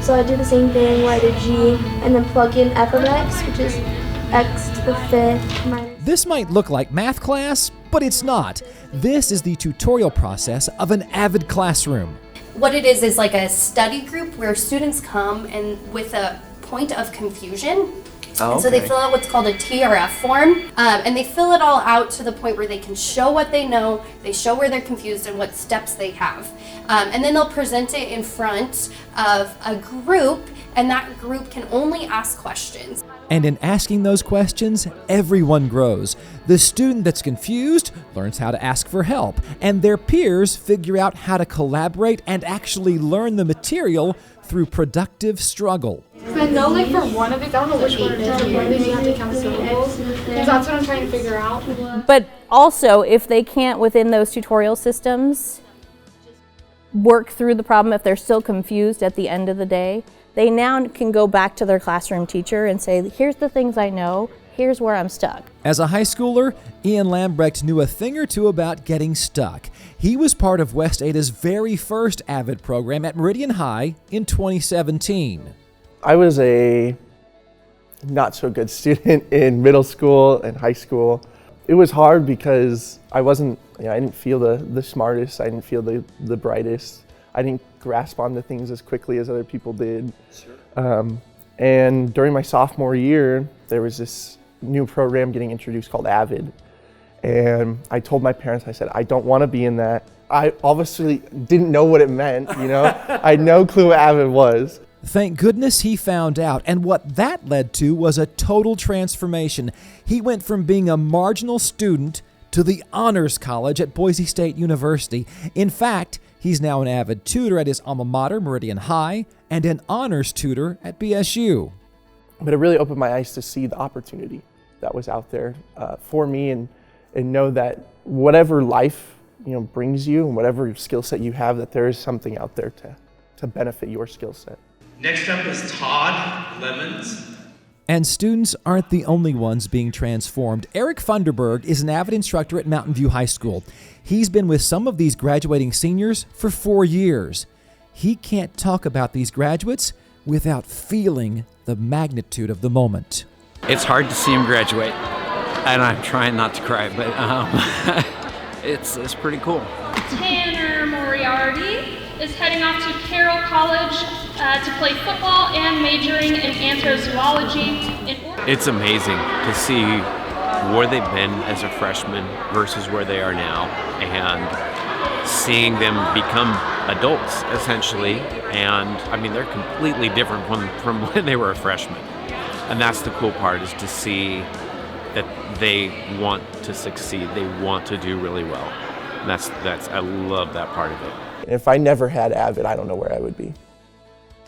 So I do the same thing where I do G and then plug in f of x, which is x to the 5th minus. This might look like math class, but it's not. This is the tutorial process of an AVID classroom. What it is like a study group where students come and with a point of confusion. And so they fill out what's called a TRF form, and they fill it all out to the point where they can show what they know, they show where they're confused and what steps they have. And then they'll present it in front of a group, and that group can only ask questions. And in asking those questions, everyone grows. The student that's confused learns how to ask for help, and their peers figure out how to collaborate and actually learn the material through productive struggle. I know, like, for one of these, I don't know which one it is, but one of these you have to count syllables, because that's what I'm trying to figure out. But also, if they can't, within those tutorial systems, work through the problem, if they're still confused at the end of the day, they now can go back to their classroom teacher and say, here's the things I know, here's where I'm stuck. As a high schooler, Ian Lambrecht knew a thing or two about getting stuck. He was part of West Ada's very first AVID program at Meridian High in 2017. I was a not so good student in middle school and high school. It was hard because I didn't feel the smartest, I didn't feel the brightest. I didn't grasp onto things as quickly as other people did. Sure. And during my sophomore year, there was this new program getting introduced called AVID. And I told my parents, I said, I don't want to be in that. I obviously didn't know what it meant, you know? I had no clue what AVID was. Thank goodness he found out, and what that led to was a total transformation. He went from being a marginal student to the honors college at Boise State University. In fact, he's now an AVID tutor at his alma mater, Meridian High, and an honors tutor at BSU. But it really opened my eyes to see the opportunity that was out there for me, and know that whatever life brings you, and whatever skill set you have, that there is something out there to benefit your skill set. Next up is Todd Lemons. And students aren't the only ones being transformed. Eric Funderburg is an AVID instructor at Mountain View High School. He's been with some of these graduating seniors for 4 years. He can't talk about these graduates without feeling the magnitude of the moment. It's hard to see them graduate, and I'm trying not to cry, but it's pretty cool. Tanner Moriarty is heading off to Carroll College to play football and majoring in anthrozoology. It's amazing to see where they've been as a freshman versus where they are now, and seeing them become adults essentially. And I mean, they're completely different from when they were a freshman. And that's the cool part, is to see that they want to succeed. They want to do really well. And that's I love that part of it. If I never had AVID, I don't know where I would be.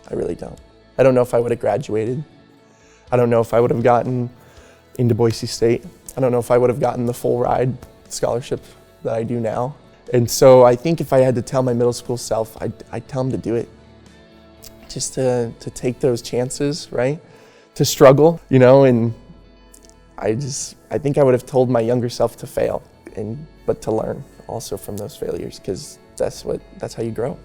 I really don't. I don't know if I would have graduated. I don't know if I would have gotten into Boise State. I don't know if I would have gotten the full ride scholarship that I do now. And so I think if I had to tell my middle school self, I'd tell him to do it. Just to take those chances, right? To struggle, and I think I would have told my younger self to fail, but to learn also from those failures, because that's how you grow.